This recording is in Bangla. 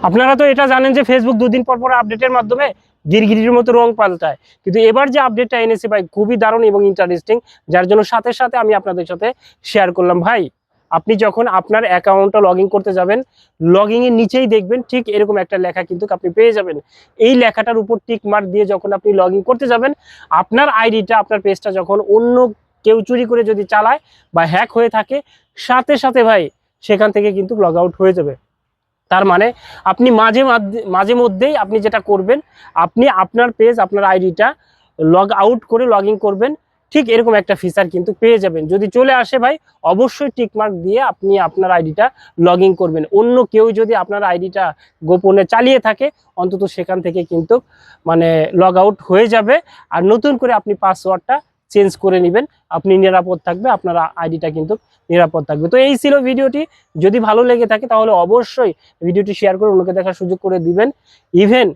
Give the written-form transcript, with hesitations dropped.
আপনারা তো এটা জানেন যে ফেসবুক দুদিন পর পর আপডেটের মাধ্যমে গিরগিটির মতো রং পাল্টায়, কিন্তু এবার যে আপডেটটা এনেছি ভাই খুবই দারুণ এবং ইন্টারেস্টিং, যার জন্য সাথে সাথে আমি আপনাদের সাথে শেয়ার করলাম। ভাই আপনি যখন আপনার অ্যাকাউন্টটা লগ ইন করতে যাবেন, লগ ইনের নিচেই দেখবেন ঠিক এরকম একটা লেখা কিন্তু আপনি পেয়ে যাবেন। এই লেখাটার উপর টিক মার্ক দিয়ে যখন আপনি লগ ইন করতে যাবেন, আপনার আইডিটা, আপনার পেজটা যখন অন্য কেউ চুরি করে যদি চালায় বা হ্যাক হয়ে থাকে, সাথে সাথে ভাই সেখান থেকে কিন্তু লগ আউট হয়ে যাবে। তার মানে আপনি মাঝে মধ্যেই আপনি যেটা করবেন, আপনি আপনার পেজ, আপনার আইডিটা লগ আউট করে লগ ইন করবেন, ঠিক এরকম একটা ফিচার কিন্তু পেয়ে যাবেন। যদি চলে আসে ভাই, অবশ্যই টিকমার্ক দিয়ে আপনি আপনার আইডিটা লগ ইন করবেন। অন্য কেউ যদি আপনার আইডিটা গোপনে চালিয়ে থাকে, অন্তত সেখান থেকে কিন্তু মানে লগ আউট হয়ে যাবে। আর নতুন করে আপনি পাসওয়ার্ডটা চেঞ্জ করে নেবেন, আপনি নিরাপদ থাকবে, আপনার আইডিটা কিন্তু নিরাপদ থাকবে। তো এই ছিল ভিডিওটি। যদি ভালো লেগে থাকে তাহলে অবশ্যই ভিডিওটি শেয়ার করে অন্যকে দেখার সুযোগ করে দিবেন। ইভেন